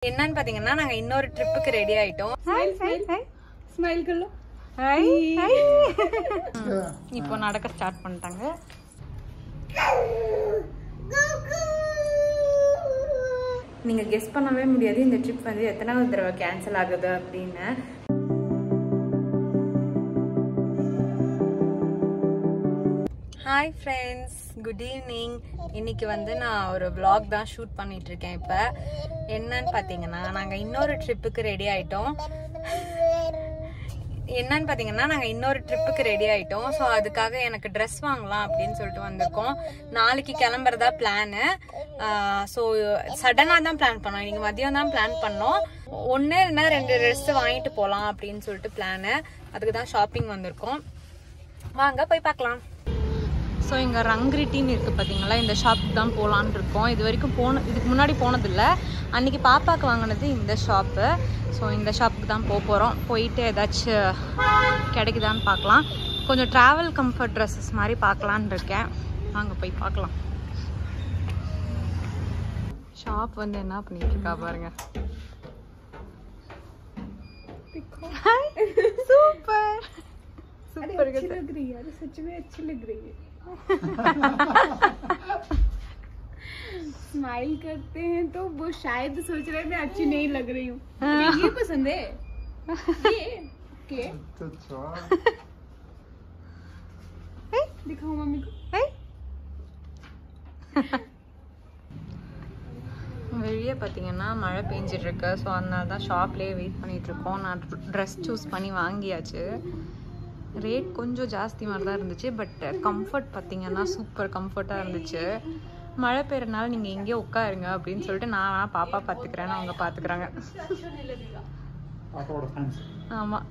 என்னன்னு பாத்தீங்கன்னா நாங்க இன்னொரு ட்ரிப்புக்கு ரெடி ஆயிட்டோம். ஸ்மைல் கல்லோ. இப்போ நடக்க ஸ்டார்ட் பண்ணிட்டாங்க. நீங்க கெஸ் பண்ணவே முடியாது இந்த ட்ரிப் வந்து எத்தனாவது தடவை கேன்சல் ஆகுது அப்படின்னு. Hi friends, good evening. இன்னைக்கு வந்து நான் ஒரு vlog தான் ஷூட் பண்ணிட்டு இருக்கேன். இப்போ என்னன்னு பார்த்தீங்கன்னா நாங்கள் இன்னொரு ட்ரிப்புக்கு ரெடி ஆயிட்டோம். ஸோ அதுக்காக எனக்கு ட்ரெஸ் வாங்கலாம் அப்படின்னு சொல்லிட்டு வந்திருக்கோம். நாளைக்கு கிளம்புறதா பிளானு. ஸோ சடனாக தான் பிளான் பண்ணோம். இன்னைக்கு மதியம் தான் பிளான் பண்ணோம். 1 இல்லைன்னா 2 ட்ரெஸ் வாங்கிட்டு போகலாம் அப்படின்னு சொல்லிட்டு பிளானு. அதுக்கு தான் ஷாப்பிங் வந்திருக்கோம். வாங்க போய் பார்க்கலாம். ஸோ இங்கே ரங்கிரிட்டின்னு இருக்குது பார்த்தீங்களா, இந்த ஷாப்புக்கு தான் போகலான்னு இருக்கோம். இது வரைக்கும் இதுக்கு முன்னாடி போனதில்லை. அன்றைக்கி பாப்பாவுக்கு வாங்கினது இந்த ஷாப்பு. ஸோ இந்த ஷாப்புக்கு தான் போகிறோம். போயிட்டு ஏதாச்சும் கிடைக்குதான்னு பார்க்கலாம். கொஞ்சம் ட்ராவல் கம்ஃபர்ட் ட்ரெஸ்ஸஸ் மாதிரி பார்க்கலான்னு இருக்கேன். வாங்க போய் பார்க்கலாம். ஷாப் வந்து என்ன பண்ணிட்டு இருக்கா பாருங்க. சூப்பர் सूपर अच्छी लग रही है यार, सच में अच्छी लग रही है. स्माइल करते हैं तो वो शायद सोच रहे हैं मैं अच्छी नहीं लग रही हूँ. ये पसंद है ये के दिखाओ मम्मी को. வெளியே பார்த்தீங்கன்னா மழை பெஞ்சிட்டு இருக்கு. ஸோ அதனால தான் ஷாப்லேயே வெயிட் பண்ணிட்டு இருக்கோம். நான் ட்ரெஸ் சூஸ் பண்ணி வாங்கியாச்சு. ரேட் கொஞ்சம் ஜாஸ்தி மாதிரி தான் இருந்துச்சு. பட் கம்ஃபர்ட் பார்த்தீங்கன்னா சூப்பர் கம்ஃபர்ட்டாக இருந்துச்சு. மழை பெய்யறதுனால நீங்கள் எங்கேயோ உட்காருங்க அப்படின்னு சொல்லிட்டு நான் பாப்பா பார்த்துக்கிறேன்னு அவங்க பார்த்துக்கிறாங்க. ஆமாம்,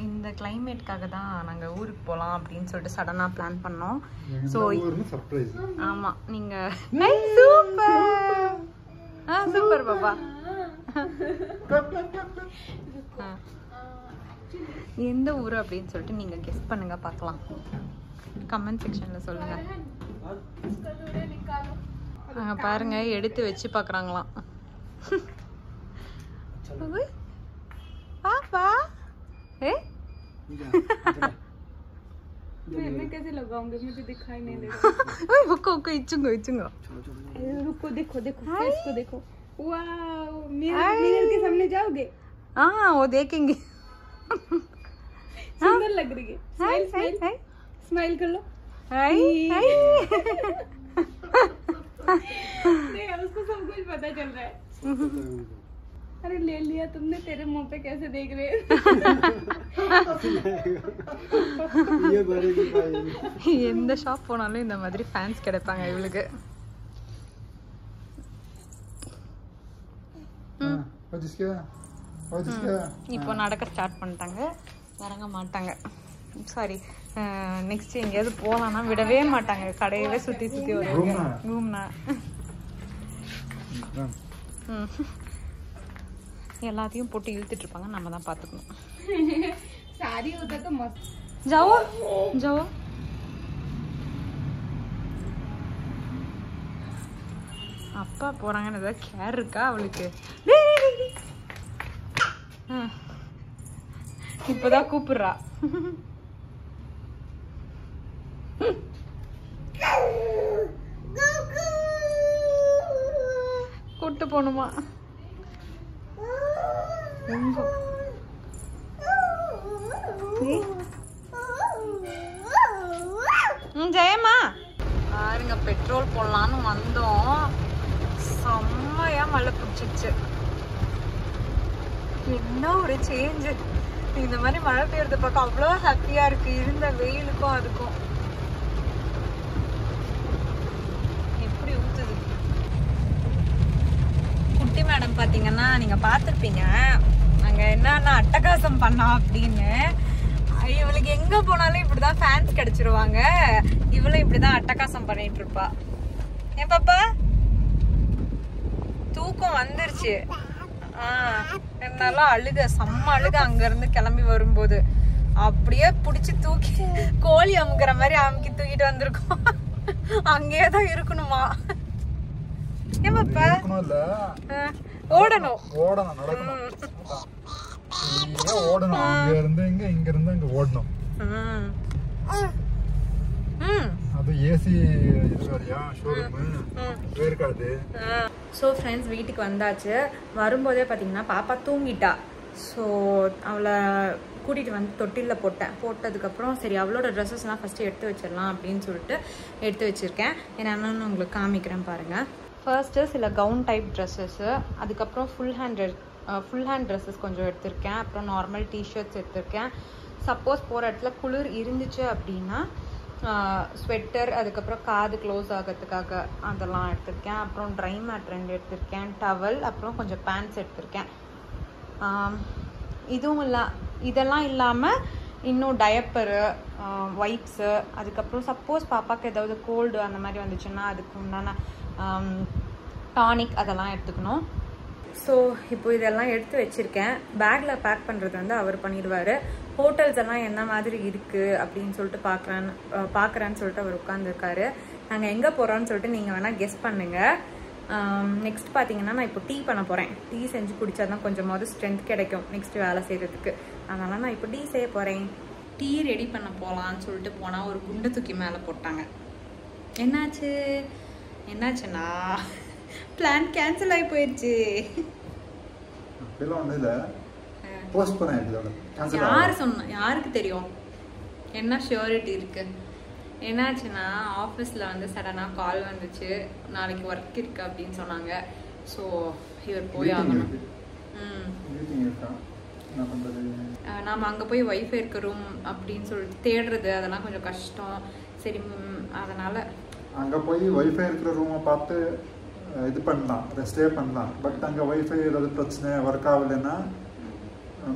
இந்த கிளைமேட்காக தான் நாங்கள் ஊருக்கு போகலாம் அப்படின்னு சொல்லிட்டு சடனாக பிளான் பண்ணோம். ஸோ ஆமாம், நீங்கள் சூப்பர் சூப்பர் பாப்பா. எந்த ஊர் அப்படின்னு சொல்லிட்டு நீங்கள் கெஸ் பண்ணுங்க, பார்க்கலாம். கமெண்ட் செக்ஷனில் சொல்லுங்கள். பாருங்க, எடுத்து வச்சு பார்க்குறாங்களாம். पापा मैं कैसे लगाऊंगी, मुझे दिखाई नहीं दे रहा. ओए रुको इचूंगा रुको, देखो फेस को देखो. वाओ, मिरर के सामने जाओगे? हाँ, वो देखेंगे. सुंदर लग रही है. स्माइल कर लो. नहीं, उसको सब कुछ पता चल रहा है. अरे ले लिया तुमने, तेरे मुंह पे कैसे देख रहे हैं. எந்த ஷாப் போனாலும் இந்த மாதிரி ஃபேன்ஸ் கிடைப்பாங்க இவளுக்கு. இப்போ நடக்க ஸ்டார்ட் பண்ணிட்டாங்க. இறங்க மாட்டாங்க. சாரி, நெக்ஸ்ட் எங்கேயாவது போகலான்னா விடவே மாட்டாங்க. கடையவே சுற்றி வருவாங்க. घूमना எல்லாத்தையும் போட்டு இழுத்துட்டு இருப்பாங்க. நம்ம தான் பார்த்துக்கணும். सारी होता तो मस्त. जाओ அப்பா போறாங்கன்னு ஏதாவது கேர் இருக்கா அவளுக்கு? இப்பதான் கூப்பிடுறா. கூட்டு போணுமா? ஜெயமா பாருங்க, பெட்ரோல் போடலான்னு வந்தோம். செம்மையா மழை பிடிச்சிச்சு. என்ன ஒரு சேஞ்சு. இந்த மாதிரி மழை பெய்யறத பார்க்க அவ்வளோ ஹாப்பியா இருக்கு. இருந்த வெயிலுக்கும் அதுக்கும் எப்படி ஊத்துது. குட்டி மேடம் பாத்தீங்கன்னா நீங்க பாத்துருப்பீங்க, அங்க என்னன்னா அட்டகாசம் பண்ணா அப்படின்னு. இவளுக்கு எங்க போனாலும் இப்படிதான் ஃபேன்ஸ் கிடைச்சிருவாங்க. இவளும் இப்படிதான் அட்டகாசம் பண்ணிட்டு இருப்பா. ஏன் பாப்பா, தூக்கம் வந்துருச்சு. என்னால அழுக, செம்ம அழுக. அங்க இருந்து கிளம்பி வரும்போது அப்படியே புடிச்சு தூக்கி கோழி அமுக்குற மாதிரி அமுக்கி தூக்கிட்டு வந்திருக்கோம். அங்கேயேதான் இருக்கணுமா? ஏமாப்பா ஓடணும் ஓடணும் அங்க இருந்து இங்க இருந்து அங்க ஓடணும். அது ஏசி இது வேறயா ஷோரூம் வேர்க்காது. ஸோ ஃப்ரெண்ட்ஸ் வீட்டுக்கு வந்தாச்சு. வரும்போதே பார்த்தீங்கன்னா பாப்பா தூங்கிட்டா. ஸோ அவளை கூட்டிகிட்டு வந்து தொட்டிலில் போட்டதுக்கப்புறம் சரி அவளோட ட்ரெஸ்ஸஸ்லாம் ஃபஸ்ட்டு எடுத்து வச்சிடலாம் அப்படின்னு சொல்லிட்டு எடுத்து வச்சுருக்கேன். என்னென்னு உங்களுக்கு காமிக்கிறேன் பாருங்கள். ஃபர்ஸ்ட்டு சில கவுன் டைப் ட்ரெஸ்ஸஸ்ஸு, அதுக்கப்புறம் ஃபுல் ஹேண்ட் ட்ரெஸ்ஸஸ் கொஞ்சம் எடுத்திருக்கேன். அப்புறம் நார்மல் டிஷர்ட்ஸ் எடுத்திருக்கேன். சப்போஸ் போகிற இடத்துல குளிர் இருந்துச்சு அப்படின்னா ஸ்வெட்டர், அதுக்கப்புறம் காது க்ளோஸ் ஆகிறதுக்காக அதெல்லாம் எடுத்திருக்கேன். அப்புறம் ட்ரை மேட் 2 எடுத்திருக்கேன். டவல், அப்புறம் கொஞ்சம் பேண்ட்ஸ் எடுத்திருக்கேன். இதெல்லாம் இல்லாமல் இன்னும் டயப்பரு, வைப்ஸு, அதுக்கப்புறம் சப்போஸ் பாப்பாவுக்கு ஏதாவது கோல்டு அந்த மாதிரி வந்துச்சுன்னா அதுக்கு உண்டான டானிக் அதெல்லாம் எடுத்துக்கணும். ஸோ இப்போ இதெல்லாம் எடுத்து வச்சுருக்கேன். பேக்கில் பேக் பண்ணுறது வந்து அவர் பண்ணிடுவார். ஹோட்டல்ஸ் எல்லாம் என்ன மாதிரி இருக்குது அப்படின்னு சொல்லிட்டு பார்க்குறேன்னு சொல்லிட்டு அவர் உட்காந்துருக்காரு. நாங்கள் எங்கே போகிறோன்னு சொல்லிட்டு நீங்கள் வேணால் கெஸ் பண்ணுங்கள். நெக்ஸ்ட் பார்த்தீங்கன்னா நான் இப்போ டீ பண்ண போகிறேன். டீ செஞ்சு குடித்தா தான் கொஞ்சமாவது ஸ்ட்ரென்த் கிடைக்கும் நெக்ஸ்ட்டு வேலை செய்கிறதுக்கு. அதனால் நான் இப்போ டீ செய்ய போகிறேன். டீ ரெடி பண்ண போகலான்னு சொல்லிட்டு போனால் ஒரு குண்டை தூக்கி மேலே போட்டாங்க. என்னாச்சுன்னா பிளான் கேன்சல் ஆகி போயிடுச்சு. யார் சொன்னா? யாருக்கு தெரியும்? என்ன ஷியோரிட்டி இருக்கு? என்னாச்சுன்னா ஆஃபீஸில் வந்து சடனாக கால் வந்துச்சு, நாளைக்கு ஒர்க் இருக்கு அப்படின்னு சொன்னாங்க. ஸோ இவர் போய் ஆகணும். நாம் அங்கே போய் ஒய்ஃபை இருக்க ரூம் அப்படின்னு சொல்லிட்டு தேடுறது அதெல்லாம் கொஞ்சம் கஷ்டம். சரி, அதனால் அங்கே போய் ஒய்ஃபை இருக்கிற ரூமை பார்த்து இது பண்ணலாம், ஸ்டே பண்ணலாம். பட் அங்கே ஒய்ஃபை ஏதாவது பிரச்சனை ஒர்க் ஆகலைன்னா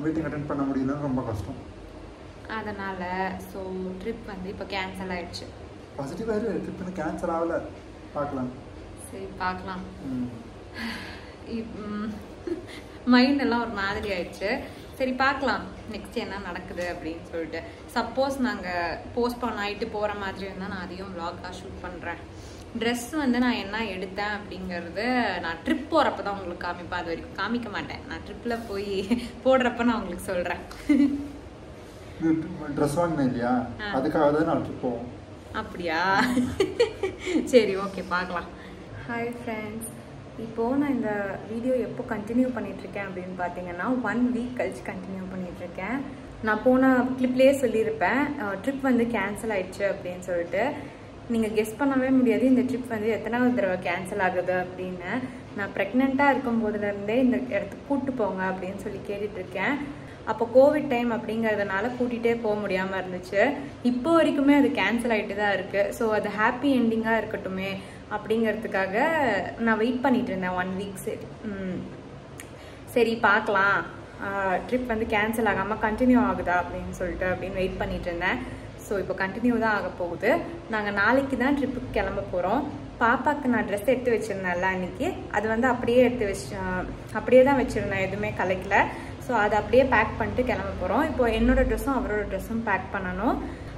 மீட்டிங் அட்டென்ட் பண்ண முடியலன்னு ரொம்ப கஷ்டம். அதனால் ஸோ ட்ரிப் வந்து இப்போ கேன்சல் ஆகிடுச்சு. பாசிட்டிவாக இருக்கு, ட்ரிப் இன்னும் கேன்சல் ஆகலை. பார்க்கலாம். சரி பார்க்கலாம். மைண்டெல்லாம் ஒரு மாதிரி ஆயிடுச்சு. சரி பார்க்கலாம் நெக்ஸ்ட் என்ன நடக்குது அப்படின்னு சொல்லிட்டு. சப்போஸ் நாங்கள் போஸ்ட்போன் ஆகிட்டு போகிற மாதிரி இருந்தால் நான் அதையும் vlog-ஆ ஷூட் பண்ணுறேன். ட்ரெஸ் வந்து நான் என்ன எடுத்தேன் அப்படிங்கிறது நான் ட்ரிப் போகிறப்ப தான் உங்களுக்கு காமிப்பேன். அது வரைக்கும் காமிக்க மாட்டேன். நான் ட்ரிப்பில் போய் போடுறப்ப நான் உங்களுக்கு சொல்கிறேன். ட்ரெஸ் வாங்கினேன் இல்லையா, அதுக்காக தான் நான் ட்ரிப் போவோம். அப்படியா? சரி ஓகே பார்க்கலாம். ஹாய் ஃப்ரெண்ட்ஸ், இப்போது நான் இந்த வீடியோ எப்போ கண்டினியூ பண்ணிகிட்ருக்கேன் அப்படின்னு பார்த்தீங்கன்னா 1 வீக் கழிச்சு கண்டினியூ பண்ணிகிட்ருக்கேன். நான் போன கிளிப்லேயே சொல்லியிருப்பேன் ட்ரிப் வந்து கேன்சல் ஆயிடுச்சு அப்படின்னு சொல்லிட்டு. நீங்கள் கெஸ் பண்ணவே முடியாது இந்த ட்ரிப் வந்து எத்தனாவது தடவை கேன்சல் ஆகுது அப்படின்னு. நான் ப்ரெக்னெண்ட்டாக இருக்கும்போதுலேருந்தே இந்த இடத்துக்கு கூப்பிட்டு போங்க அப்படின்னு சொல்லி கேட்டுட்ருக்கேன். அப்போ கோவிட் டைம் அப்படிங்கிறதுனால கூட்டிகிட்டே போக முடியாமல் இருந்துச்சு. இப்போ வரைக்குமே அது கேன்சல் ஆகிட்டு தான் இருக்குது. ஸோ அது ஹாப்பி எண்டிங்காக இருக்கட்டுமே அப்படிங்கிறதுக்காக நான் வெயிட் பண்ணிட்டு இருந்தேன் 1 வீக்ஸ். சரி பார்க்கலாம் ட்ரிப் வந்து கேன்சல் ஆகாமல் கண்டினியூ ஆகுதா அப்படின்னு வெயிட் பண்ணிட்டு இருந்தேன். ஸோ இப்போ கண்டினியூ தான் ஆக போகுது. நாங்கள் நாளைக்கு தான் ட்ரிப்புக்கு கிளம்ப போகிறோம். பாப்பாவுக்கு நான் ட்ரெஸ் எடுத்து வச்சுருந்தேன்ல அன்றைக்கி, அது வந்து அப்படியே தான் வச்சுருந்தேன், எதுவுமே கலைக்கல. ஸோ அதை அப்படியே பேக் பண்ணிட்டு கிளம்ப போகிறோம். இப்போ என்னோடய ட்ரெஸ்ஸும் அவரோட ட்ரெஸ்ஸும் பேக் பண்ணணும்.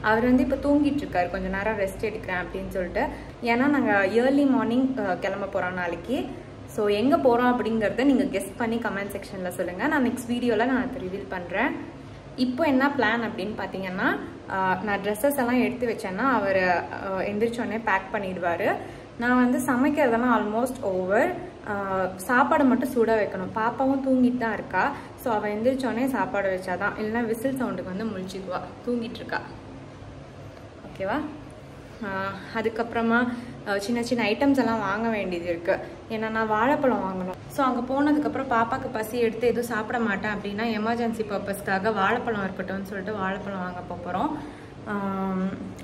அவர் வந்து இப்போ தூங்கிட்டு இருக்காரு, கொஞ்சம் நேரம் ரெஸ்ட் எடுக்கிறேன் அப்படின்னு சொல்லிட்டு. ஏன்னா நாங்கள் ஏர்லி மார்னிங் கிளம்ப போகிறோம் நாளைக்கு. ஸோ எங்கே போகிறோம் அப்படிங்கிறத நீங்கள் கெஸ் பண்ணி கமெண்ட் செக்ஷனில் சொல்லுங்கள். நான் நெக்ஸ்ட் வீடியோவில் நான் அதை ரிவீல் பண்ணுறேன். இப்போ என்ன பிளான் அப்படின்னு பார்த்தீங்கன்னா, நான் ட்ரெஸ்ஸஸ் எல்லாம் எடுத்து வச்சேன்னா அவர் எந்திரிச்சோடனே பேக் பண்ணிடுவார். நான் வந்து சமைக்கிறதெல்லாம் ஆல்மோஸ்ட் ஓவர். சாப்பாடு மட்டும் சூடாக வைக்கணும். பாப்பாவும் தூங்கிட்டு தான் இருக்கா. ஸோ அவள் எந்திரிச்சோடனே சாப்பாடு வச்சாதான், இல்லைன்னா விசில் சவுண்டுக்கு வந்து முழிச்சிக்குவா, தூங்கிட்டு இருக்கா. ஓகேவா? அதுக்கப்புறமா சின்ன சின்ன ஐட்டம்ஸ் எல்லாம் வாங்க வேண்டியது இருக்குது. ஏன்னா நான் வாழைப்பழம் வாங்கணும். ஸோ அங்கே போனதுக்கப்புறம் பாப்பாவுக்கு பசி எடுத்து எதுவும் சாப்பிட மாட்டேன் அப்படின்னா எமர்ஜென்சி பர்பஸ்க்காக வாழைப்பழம் இருக்கட்டும்னு சொல்லிட்டு வாழைப்பழம் வாங்க போகிறோம்.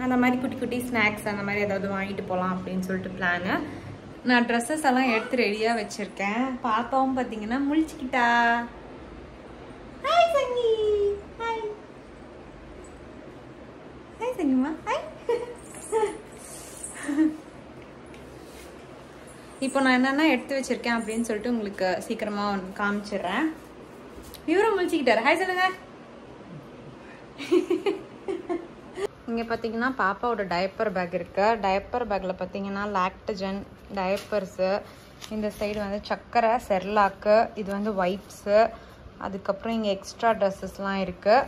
அந்த மாதிரி குட்டி குட்டி ஸ்நாக்ஸ் அந்த மாதிரி ஏதாவது வாங்கிட்டு போகலாம் அப்படின்னு சொல்லிட்டு பிளானு. நான் ட்ரெஸ்ஸஸ் எல்லாம் எடுத்து ரெடியாக வச்சுருக்கேன். பாப்பாவும் பார்த்தீங்கன்னா முழிச்சுக்கிட்டா. ஹாய் சங்கி. ஹாய் ஹாய் சங்கிமா. ஹாய். இப்போ நான் என்னென்ன எடுத்து வச்சிருக்கேன் அப்படின்னு சொல்லிட்டு உங்களுக்கு சீக்கிரமாக காமிச்சிடுறேன். இவரும் முழிச்சுக்கிட்டாரு. ஹாய் சொல்லுங்க. இங்கே பார்த்தீங்கன்னா பாப்பாவோட டயப்பர் பேக் இருக்குது. டயப்பர் பேக்கில் பார்த்தீங்கன்னா லாக்டஜன் டயப்பர்ஸு, இந்த சைடு வந்து சக்கரை செர்லாக்கு, இது வந்து வைப்ஸு, அதுக்கப்புறம் இங்கே எக்ஸ்ட்ரா ட்ரெஸ்ஸஸ்லாம் இருக்குது.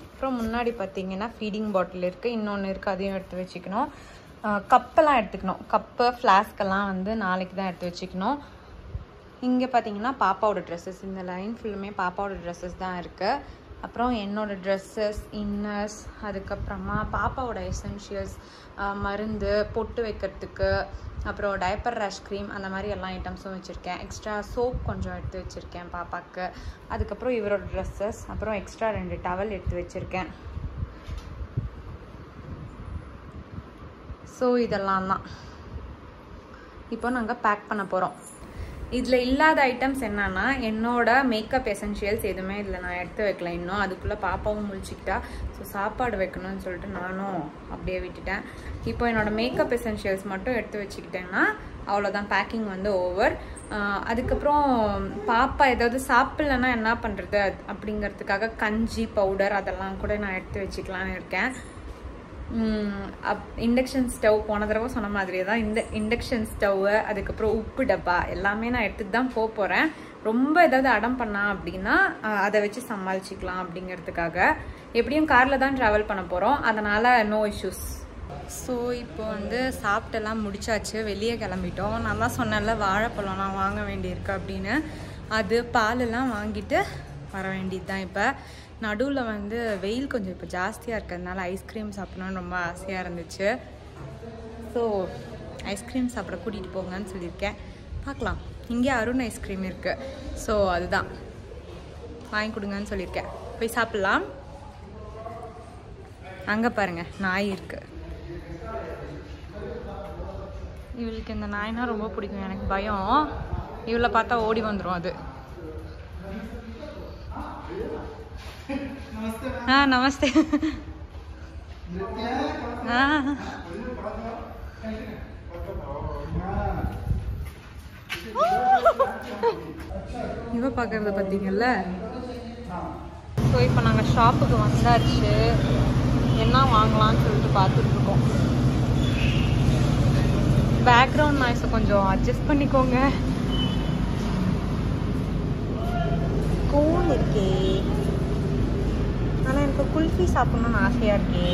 அப்புறம் முன்னாடி பார்த்தீங்கன்னா ஃபீடிங் பாட்டில் இருக்குது, இன்னொன்று இருக்குது, அதையும் எடுத்து வச்சுக்கணும். கப்பெல்லாம் எடுத்துக்கணும், கப்பு ஃப்ளாஸ்கெல்லாம் வந்து நாளைக்கு தான் எடுத்து வச்சுக்கணும். இங்கே பார்த்தீங்கன்னா பாப்பாவோட ட்ரெஸ்ஸஸ், இந்த லைன் ஃபுல்லுமே பாப்பாவோட ட்ரெஸ்ஸஸ் தான் இருக்குது. அப்புறம் என்னோடய ட்ரெஸ்ஸஸ், இன்னர்ஸ், அதுக்கப்புறமா பாப்பாவோட எசென்ஷியல்ஸ், மருந்து, பொட்டு வைக்கிறதுக்கு, அப்புறம் டைப்பர் ரேஷ் க்ரீம், அந்த மாதிரி எல்லா ஐட்டம்ஸும் வச்சுருக்கேன். எக்ஸ்ட்ரா சோப் கொஞ்சம் எடுத்து வச்சுருக்கேன் பாப்பாவுக்கு. அதுக்கப்புறம் இவரோட ட்ரெஸ்ஸஸ், அப்புறம் எக்ஸ்ட்ரா 2 டவல் எடுத்து வச்சுருக்கேன். ஸோ இதெல்லாம் தான் இப்போ நாங்கள் பேக் பண்ண போகிறோம். இதில் இல்லாத ஐட்டம்ஸ் என்னன்னா, என்னோட மேக்கப் எசென்ஷியல்ஸ் எதுவுமே இதில் நான் எடுத்து வைக்கல இன்னும். அதுக்குள்ளே பாப்பாவும் முழிச்சிக்கிட்டா. ஸோ சாப்பாடு வைக்கணும்னு சொல்லிட்டு நானும் அப்படியே விட்டுட்டேன். இப்போ என்னோடய மேக்கப் எசென்ஷியல்ஸ் மட்டும் எடுத்து வச்சுக்கிட்டேன்னா அவ்வளோதான், பேக்கிங் வந்து ஓவர். அதுக்கப்புறம் பாப்பா ஏதாவது சாப்பிட்லன்னா என்ன பண்ணுறது அப்படிங்கிறதுக்காக கஞ்சி பவுடர் அதெல்லாம் கூட நான் எடுத்து வச்சுக்கலான்னு இருக்கேன். இண்டக்ஷன் ஸ்டவ் போன தடவை சொன்ன மாதிரியே தான் இந்த இண்டக்ஷன் ஸ்டவ்வு, அதுக்கப்புறம் உப்பு டப்பா எல்லாமே நான் எடுத்துகிட்டு தான் போகிறேன். ரொம்ப ஏதாவது அடம் பண்ணா அப்படின்னா அதை வச்சு சமாளிச்சிக்கலாம் அப்படிங்கிறதுக்காக. எப்படியும் காரில் தான் ட்ராவல் பண்ண போகிறோம், அதனால் நோ இஷ்யூஸ். ஸோ இப்போ வந்து சாப்பிட்டெல்லாம் முடிச்சாச்சு, வெளியே கிளம்பிட்டோம். நான் தான் சொன்னேன்ல வாழைப்பழம்லாம் வாங்க வேண்டியிருக்கு அப்படின்னு. அது பாலெல்லாம் வாங்கிட்டு வர வேண்டியது தான். இப்போ நடுவில் வந்து வெயில் கொஞ்சம் இப்போ ஜாஸ்தியாக இருக்கிறதுனால ஐஸ்கிரீம் சாப்பிடணும்னு ரொம்ப ஆசையாக இருந்துச்சு. ஸோ ஐஸ்கிரீம் சாப்பிட கூட்டிகிட்டு போங்கன்னு சொல்லியிருக்கேன். பார்க்கலாம், இங்கே அருண் ஐஸ்கிரீம் இருக்குது. ஸோ அதுதான் வாங்கி கொடுங்கன்னு சொல்லியிருக்கேன். போய் சாப்பிட்லாம். அங்கே பாருங்கள் நாய் இருக்குது. இவளுக்கு இந்த நாய்னா ரொம்ப பிடிக்கும், எனக்கு பயம். இவளை பார்த்தா ஓடி வந்துடும் அது. நமஸ்தே. இவ பார்க்கறத பார்த்தீங்கல்ல. ஸோ இப்போ நாங்கள் ஷாப்புக்கு வந்தாச்சு. என்ன வாங்கலாம்னு சொல்லிட்டு பார்த்துட்டு இருக்கோம். பேக்ரவுண்ட் நாய்ஸை கொஞ்சம் அட்ஜஸ்ட் பண்ணிக்கோங்க. கோன் இருக்கே, ஆனால் எனக்கு குல்ஃபி சாப்பிடணும்னு ஆசையாக இருக்கே.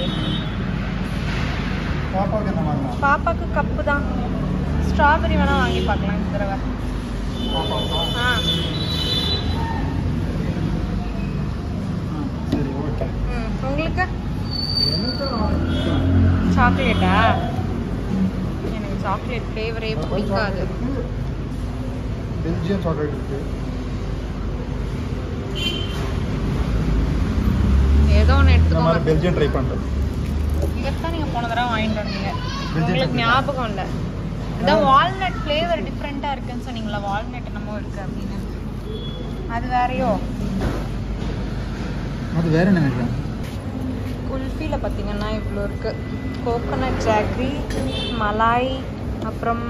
பாப்பாவுக்கு கப்பு தான். ஸ்ட்ராபெரி வேணால் வாங்கி பார்க்கலாம் இந்த தடவை. உங்களுக்கு சாக்லேட்டா? எனக்கு சாக்லேட் ஃப்ளேவரே பிடிக்காது. பெல்ஜியம் சாக்லேட் இருக்கு. ஏதோ ஒன்று எடுத்துக்கோங்க. பெல்ஜியம் ட்ரை பண்ணுறேன். இதைத்தான் நீங்கள் போன தடவை வாங்கிட்டு வந்தீங்க, உங்களுக்கு ஞாபகம் இல்லை? இதான் வால்நட் ஃப்ளேவர் டிஃப்ரெண்ட்டாக இருக்குன்னு சொன்னீங்களா? வால்நட் என்னமோ இருக்குது அப்படின்னு. அது வேறையோ? அது வேற என்ன நினைக்கிறேன். குல்ஃபியில் பார்த்தீங்கன்னா இவ்வளோ இருக்குது. கோகோனட் ஜாக்ரி, மலாய், அப்புறம்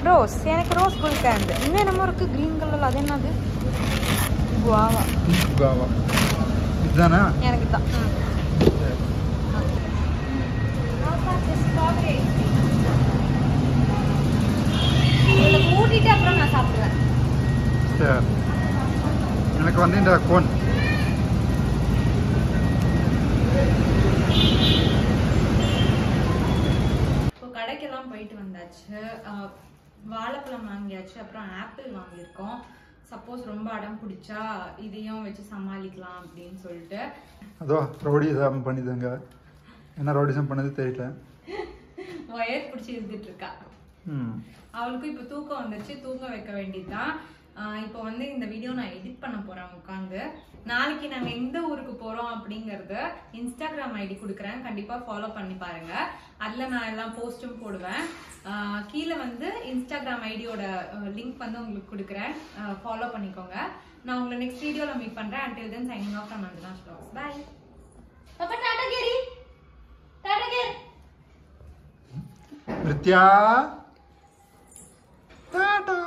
ரோஸ். எனக்கு ரோஸ் குல்கேந்து. இன்னும் என்னமோ இருக்குது க்ரீன் கலரில். அது என்னது? குவாவா. குவாவா இதுதானா? எனக்கு தான். ஸ்ட்ராபெரி ஐஸ்கிரீம் இதில் கூட்டிட்டு அப்புறம் நான் சாப்பிடுவேன். சரி, எனக்கு வந்து இந்த கோன். இப்போ கடைக்கெல்லாம் போயிட்டு வந்தாச்சு. வாழைப்பழம் வாங்கியாச்சு, அப்புறம் ஆப்பிள் வாங்கியிருக்கோம். சப்போஸ் ரொம்ப அடம் பிடிச்சா இதையும் வச்சு சமாளிக்கலாம் அப்படின்னு சொல்லிட்டு. அதோ ரவுடிசம் பண்ணிதுங்க. என்ன ரவுடிசம் பண்ணது தெரியல. ஒயர் பிடிச்சி இருந்துட்டு இருக்கா. அவளுக்கும் இப்போ தூக்கம் வந்துருச்சு, தூங்க வைக்க வேண்டியதுதான். இப்போ வந்து இந்த வீடியோ நான் எடிட் பண்ண போறேன் உட்காந்து. நாளைக்கு நாங்க எந்த ஊருக்கு போறோம் அப்படிங்கறத இன்ஸ்டாகிராம் ஐடி கொடுக்குறேன், கண்டிப்பா ஃபாலோ பண்ணி பாருங்க. அதுல நான் எல்லாம் போஸ்டும் போடுவேன். கீழே வந்து இன்ஸ்டாகிராம் ஐடியோட லிங்க் வந்து உங்களுக்கு கொடுக்குறேன், ஃபாலோ பண்ணிக்கோங்க. நான் உங்களை நெக்ஸ்ட் வீடியோல மீட் பண்றேன். until then signing off from Anjanash vlogs. Bye. Papa tata geri. Tata geri. Nritya. Tata.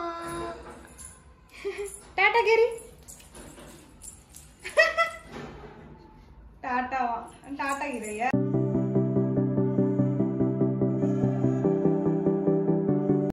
Tata geri. Tata giri ya.